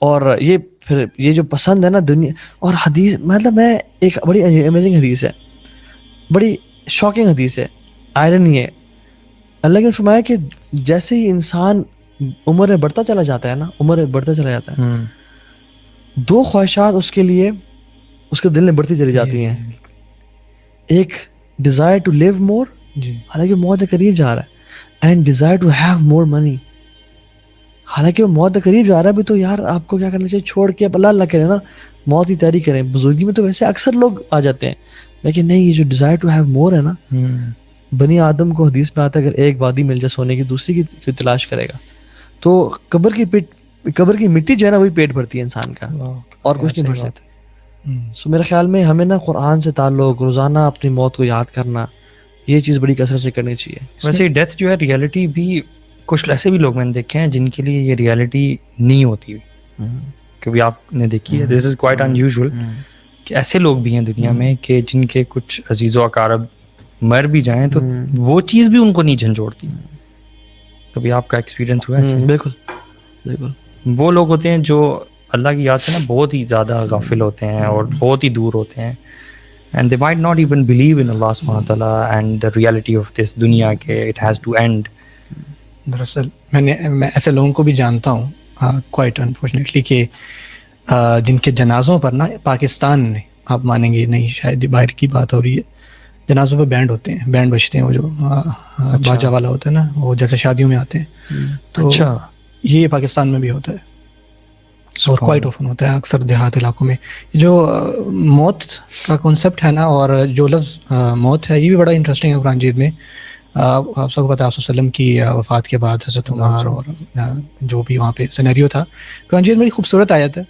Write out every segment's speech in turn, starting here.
اور یہ پھر یہ جو پسند ہے نا دنیا اور حدیث, مطلب میں ایک بڑی امیزنگ حدیث ہے, بڑی شاکنگ حدیث ہے, آئرنی ہے. اللہ نے فرمایا کہ جیسے ہی انسان عمر میں بڑھتا چلا جاتا ہے نا, عمر میں بڑھتا چلا جاتا ہے, دو خواہشات اس کے لیے اس کے دل میں بڑھتی چلی جاتی ہیں. ایک ڈیزائر ٹو لیو مور, حالانکہ موت قریب جا رہا ہے, and desire to have more money, حالانکہ وہ موت قریب جا رہا ہے بھی, تو یار آپ کو کیا کرنا چاہیے, چھوڑ کے اب اللہ اللہ کریں نا, موت کی تیاری کریں. بزرگی میں تو ویسے اکثر لوگ آ جاتے ہیں, لیکن نہیں, یہ جو ڈیزائر ٹو ہیو مور ہے نا, بنی آدم کو حدیث میں آتا ہے اگر ایک وادی مل جائے سونے کی, دوسری کی تلاش کرے گا. تو قبر کی مٹی جو ہے نا وہی پیٹ بھرتی ہے انسان کا, اور کچھ نہیں بھر سکتے. سو میرے خیال میں ہمیں نا قرآن سے تعلق, روزانہ اپنی موت کو یاد کرنا, یہ چیز بڑی کثرت سے کرنی چاہیے. ویسے ڈیتھ جو ہے ریئلٹی بھی, کچھ ایسے بھی لوگ میں نے دیکھے ہیں جن کے لیے یہ ریئلٹی نہیں ہوتی, کبھی آپ نے دیکھی ہے, دس از کوائٹ ان یوزول, کہ ایسے لوگ بھی ہیں دنیا میں کہ جن کے کچھ عزیز و اقارب مر بھی جائیں تو وہ چیز بھی ان کو نہیں جھنجھوڑتی. کبھی آپ کا ایکسپیرینس ہوا ہے؟ بالکل بالکل. وہ لوگ ہوتے ہیں جو اللہ کی یاد سے نا بہت ہی زیادہ غافل ہوتے ہیں اور بہت ہی دور ہوتے ہیں, and they might not even believe in Allah subhanahu wa ta'ala and the reality of this دنیا کہ it has to end. دراصل میں ایسے لوگوں کو بھی جانتا ہوں کوائٹ انفارچونیٹلی کہ جن کے جنازوں پر نا پاکستان نے, آپ مانیں گے نہیں شاید باہر کی بات ہو رہی ہے, جنازوں پہ بینڈ ہوتے ہیں, بینڈ بجتے ہیں, وہ جو باجا والا ہوتا ہے نا, وہ جیسے شادیوں میں آتے ہیں, تو یہ پاکستان میں بھی ہوتا ہے اور کوائٹ اوپن ہوتا ہے اکثر دیہات علاقوں میں. جو موت کا کنسیپٹ ہے نا, اور جو لفظ موت ہے, یہ بھی بڑا انٹرسٹنگ ہے قرآن مجید میں. آپ سب کو پتہ ہے آپ وسلم کی وفات کے بعد حضرت عمر اور جو بھی وہاں پہ سینیریو تھا, قرآن مجید میں بڑی خوبصورت آیت ہے,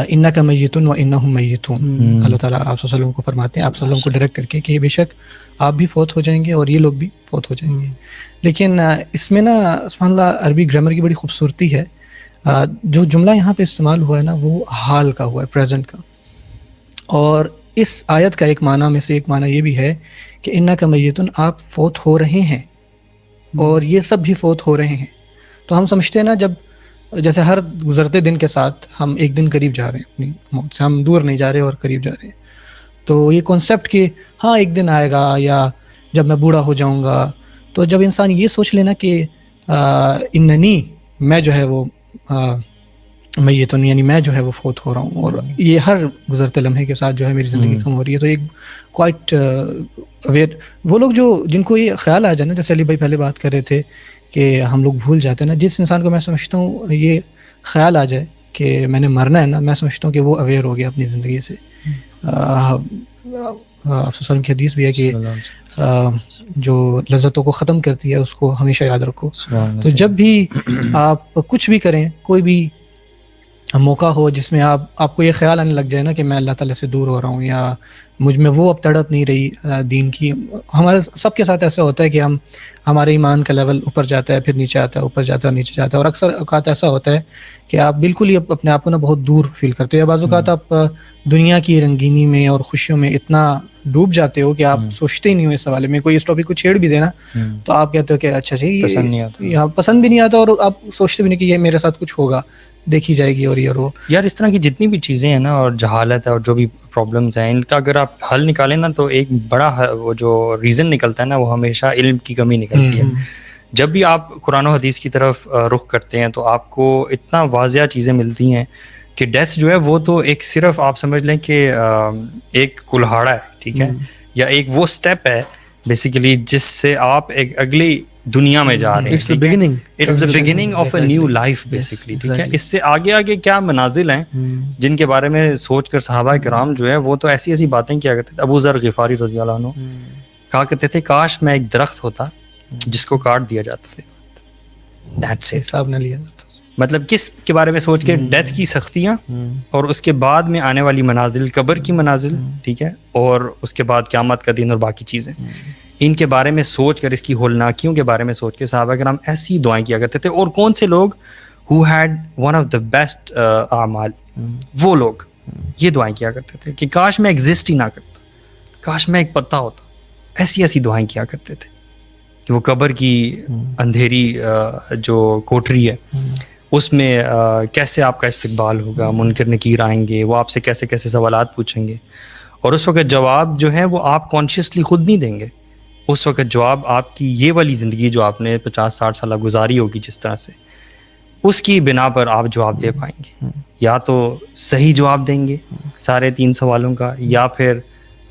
انک میت و انہم میتون. اللہ تعالیٰ آپ وسلم کو فرماتے ہیں, آپ وسلم کو ڈائریکٹ کر کے, کہ بے شک آپ بھی فوت ہو جائیں گے اور یہ لوگ بھی فوت ہو جائیں گے. لیکن اس میں نا سبحان اللہ عربی گرامر کی بڑی خوبصورتی ہے. جو جملہ یہاں پہ استعمال ہوا ہے نا, وہ حال کا ہوا ہے, پریزنٹ کا. اور اس آیت کا ایک معنی میں سے ایک معنی یہ بھی ہے کہ انک میتون, آپ فوت ہو رہے ہیں اور یہ سب بھی فوت ہو رہے ہیں. تو ہم سمجھتے ہیں نا, جب جیسے ہر گزرتے دن کے ساتھ ہم ایک دن قریب جا رہے ہیں اپنی موت سے, ہم دور نہیں جا رہے اور قریب جا رہے ہیں. تو یہ کنسیپٹ کہ ہاں ایک دن آئے گا یا جب میں بوڑھا ہو جاؤں گا, تو جب انسان یہ سوچ لینا کہ اننی, میں جو ہے وہ میتون, یعنی میں جو ہے وہ فوت ہو رہا ہوں, اور یہ ہر گزرتے لمحے کے ساتھ جو ہے میری زندگی کم ہو رہی ہے. تو ایک کوائٹ اویئر وہ لوگ جو جن کو یہ خیال آ جائے نا, جیسے علی بھائی پہلے بات کر رہے تھے کہ ہم لوگ بھول جاتے ہیں نا, جس انسان کو میں سمجھتا ہوں یہ خیال آ جائے کہ میں نے مرنا ہے نا, میں سمجھتا ہوں کہ وہ اویئر ہو گیا اپنی زندگی سے. آپ وسلم کی حدیث بھی ہے کہ جو لذتوں کو ختم کرتی ہے اس کو ہمیشہ یاد رکھو. تو جب بھی آپ کچھ بھی کریں, کوئی بھی موقع ہو جس میں آپ کو یہ خیال آنے لگ جائے نا کہ میں اللہ تعالیٰ سے دور ہو رہا ہوں, یا مجھ میں وہ اب تڑپ نہیں رہی دین کی. ہمارے سب کے ساتھ ایسا ہوتا ہے کہ ہمارے ایمان کا لیول اوپر جاتا ہے, پھر نیچے آتا ہے, اوپر جاتا ہے اور نیچے جاتا ہے, اور اکثر اوقات ایسا ہوتا ہے کہ آپ بالکل ہی اپنے آپ کو نا بہت دور فیل کرتے ہو, یا بعض اوقات آپ دنیا کی رنگینی میں اور خوشیوں میں اتنا ڈوب جاتے ہو کہ آپ سوچتے ہی نہیں ہو اس حوالے میں. کوئی اس ٹاپک کو چھیڑ بھی دینا تو آپ کہتے ہو کہ اچھا پسند بھی نہیں آتا, اور آپ سوچتے بھی نہیں کہ یہ میرے ساتھ کچھ ہوگا, دیکھی جائے گی اور یہ اور وہ. یار اس طرح کی جتنی بھی چیزیں ہیں نا, اور جہالت ہے اور جو بھی پرابلمس ہیں, ان کا اگر آپ حل نکالیں نا, تو ایک بڑا وہ جو ریزن نکلتا ہے نا, وہ ہمیشہ علم کی کمی نکلتی ہے. جب بھی آپ قرآن و حدیث کی طرف رخ کرتے ہیں تو آپ کو اتنا واضح چیزیں ملتی ہیں کہ ڈیتھ جو ہے وہ تو ایک صرف آپ سمجھ لیں کہ ایک کلہاڑا ہے, ٹھیک ہے, یا ایک وہ سٹیپ ہے بیسیکلی جس سے آپ ایک اگلی دنیا میں جا رہے ہیں. It's the beginning of a new life basically, ٹھیک ہے. اس سے آگے آگے کیا منازل ہیں جن کے بارے میں سوچ کر صحابہ کرام جو ہے وہ تو ایسی ایسی باتیں کیا کرتے تھے. ابو ذر غفاری رضی اللہ عنہ کہا کرتے تھے, کاش میں ایک درخت ہوتا جس کو کاٹ دیا جاتا تھا, دیٹس اٹ, حساب نہ لیا جاتا. مطلب کس کے بارے میں سوچ کے, ڈیتھ کی سختیاں اور اس کے بعد میں آنے والی منازل, قبر کی منازل, ٹھیک ہے, اور اس کے بعد قیامت کا دن اور باقی چیزیں, ان کے بارے میں سوچ کر, اس کی ہولناکیوں کے بارے میں سوچ کے صحابہ کرام ایسی دعائیں کیا کرتے تھے. اور کون سے لوگ who had one of the best اعمال, وہ لوگ یہ دعائیں کیا کرتے تھے کہ کاش میں ایگزسٹ ہی نہ کرتا, کاش میں ایک پتا ہوتا. ایسی ایسی دعائیں کیا کرتے تھے کہ وہ قبر کی اندھیری جو کوٹری ہے اس میں کیسے آپ کا استقبال ہوگا, منکر نکیر آئیں گے, وہ آپ سے کیسے کیسے سوالات پوچھیں گے, اور اس وقت جواب جو ہے وہ آپ کانشیسلی خود نہیں دیں گے. اس وقت جواب آپ کی یہ والی زندگی جو آپ نے 50-60 سالہ گزاری ہوگی جس طرح سے, اس کی بنا پر آپ جواب دے پائیں گے. یا تو صحیح جواب دیں گے سارے 3 سوالوں کا, یا پھر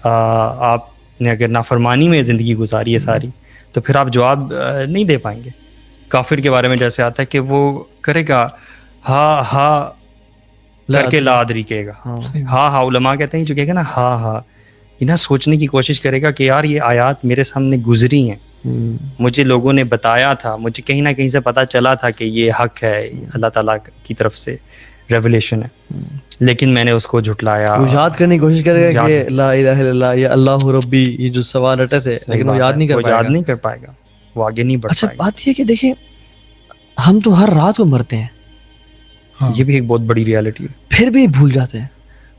آپ نے اگر نافرمانی میں زندگی گزاری ہے ساری تو پھر آپ جواب نہیں دے پائیں گے. کافر کے بارے میں جیسے آتا ہے کہ وہ کرے گا ہاں ہاں کر کے لا ادری کہے گا, ہاں ہاں علماء کہتے ہیں جو کہے گا نا ہاں ہاں, یہ نا سوچنے کی کوشش کرے گا کہ یار یہ آیات میرے سامنے گزری ہیں, مجھے لوگوں نے بتایا تھا, مجھے کہیں نہ کہیں سے پتہ چلا تھا کہ یہ حق ہے, اللہ تعالیٰ کی طرف سے ریولیشن ہے, لیکن میں نے اس کو جھٹلایا. وہ یاد کرنے کی کوشش کرے گا کہ لا الہ الا اللہ یا اللہ ربی, یہ جو سوال رٹے تھے, لیکن وہ یاد نہیں کر پائے گا. یاد نہیں کر پائے گا, وہ آگے نہیں بڑھ اچھا پائے گا. بات یہ کہ دیکھیں ہم تو ہر رات کو مرتے ہیں, یہ بھی ایک بہت بڑی ریالٹی ہے. پھر بھی بھول جاتے ہیں.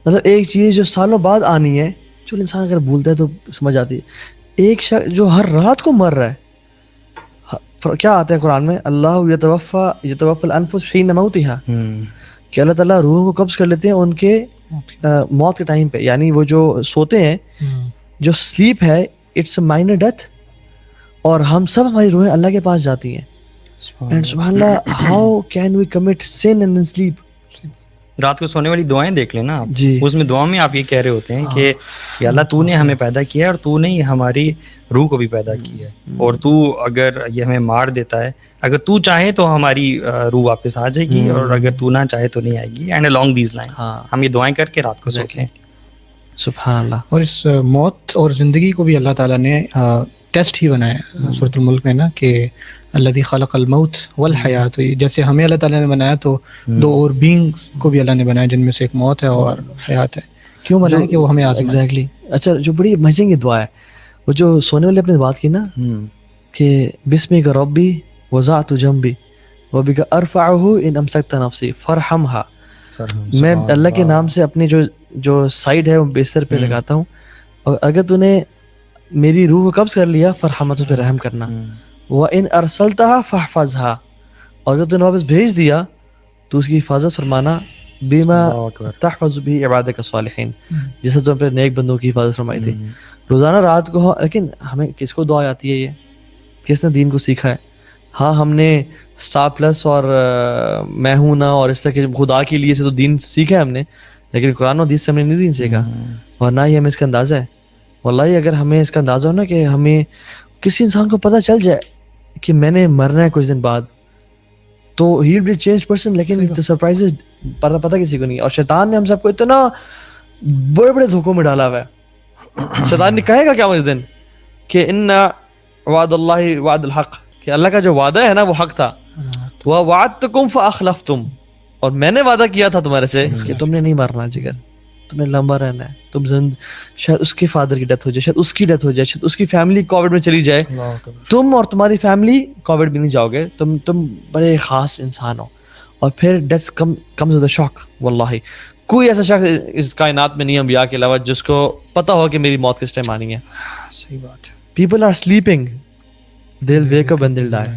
مطلب ایک چیز جو سالوں بعد آنی ہے, جو انسان اگر بھولتا ہے تو سمجھ آتی ہے. ایک شخص جو ہر رات کو مر رہا ہے, کیا آتا ہے قرآن میں, اللہ یتوفی الانفس حین موتہا, کہ اللہ تعالیٰ روحوں کو قبض کر لیتے ہیں ان کے موت کے ٹائم پہ. یعنی وہ جو سوتے ہیں, جو سلیپ ہے اٹس اے مائنر ڈیتھ, اور ہم سب ہماری روحیں اللہ کے پاس جاتی ہیں. اینڈ سبحان اللہ, how can we commit sin and sleep. رات کو سونے والی دعائیں دیکھ لیں نا آپ, جی. اس میں دعا میں آپ یہ کہہ رہے ہوتے ہیں کہ یا اللہ تو نے ہمیں پیدا کیا ہے اور تو نے ہماری روح کو بھی پیدا کیا ہے, اور تو اگر یہ ہمیں مار دیتا ہے, اگر تو چاہے تو ہماری روح واپس آ جائے گی, اور اگر تو نہ چاہے تو نہیں آئے گی. اینڈ along these lines ہم یہ دعائیں کر کے رات کو سوتے ہیں. سبحان اللہ. اور اس موت اور زندگی کو بھی اللہ تعالیٰ نے ٹیسٹ ہی بنایا سورۃ الملک میں نا, کہ الذی خلق الموت والحیات, جیسے ہمیں اللہ تعالیٰ نے بنایا تو 2 اور بینگس کو بھی اللہ نے بنایا جن میں سے ایک موت ہے اور حیات ہے. کیوں بنایا؟ کہ وہ ہمیں آزمائے. ایگزیکٹلی. اچھا جو بڑی امیزنگ دعا ہے, وہ جو سونے والے اپنے بات کی نا, کہ بسمک ربی وضعت جنبی وبک ارفعہ ان امسکت نفسی فرحمہا, میں اللہ کے نام سے اپنی جو سائڈ ہے وہ بستر پہ لگاتا ہوں, اور اگر تو نے میری روح کو قبض کر لیا فرحمت پہ رحم کرنا. وَإِنْ أَرْسَلْتَهَا فَاحْفَظْهَا, اور اگر تو نے واپس بھیج دیا تو اس کی حفاظت فرمانا. بِمَا تَحْفَظُ بِهِ عِبَادَكَ الصَّالِحِينَ, جیسے تو اپنے نیک بندوں کی حفاظت فرمائی تھی. روزانہ رات کو, لیکن ہمیں کس کو دعا آتی ہے, یہ کس نے دین کو سیکھا ہے؟ ہاں ہم نے اسٹار پلس اور میں ہوں نا اور اس طرح کے خدا کے لیے سے تو دین سیکھا ہے ہم نے, لیکن قرآن و حدیث سے ہم نے نہیں دین سیکھا, اور نہ ہی ہمیں اس کا اندازہ ہے. واللہ اگر ہمیں اس کا اندازہ ہو نا, کہ ہمیں کسی انسان کو پتہ چل جائے کہ میں نے مرنا ہے کچھ دن بعد, تو ہی ول بی چینج پرسن, لیکن سرپرائز پتہ کسی کو نہیں. اور شیطان نے ہم سب کو اتنا بڑے بڑے دھوکوں میں ڈالا ہوا ہے. شیطان نے کہے گا کیا اس دن کہ ان وعد اللہ وعد الحق, کہ اللہ کا جو وعدہ ہے نا وہ حق تھا. وَوَعَدْتُكُمْ فَأَخْلَفْتُمْ, اور میں نے وعدہ کیا تھا تمہارے سے کہ تم نے نہیں مرنا جگر, تمہیں لمبا رہنا ہے. تم شاید اس کے فادر کی ڈیتھ ہو جائے, شاید اس کی ڈیتھ ہو جائے, شاید اس کی فیملی کووڈ میں چلی جائے, تم اور تمہاری فیملی کووڈ میں نہیں جاؤ گے, تم بڑے خاص انسان ہو. اور پھر ڈیتھ کمز ود اے شاک. واللہ کوئی ایسا شخص اس کائنات میں نہیں انبیاء کے علاوہ جس کو پتہ ہو کہ میری موت کس ٹائم آنی ہے. صحیح بات ہے. People are sleeping, they will wake up and they will dye.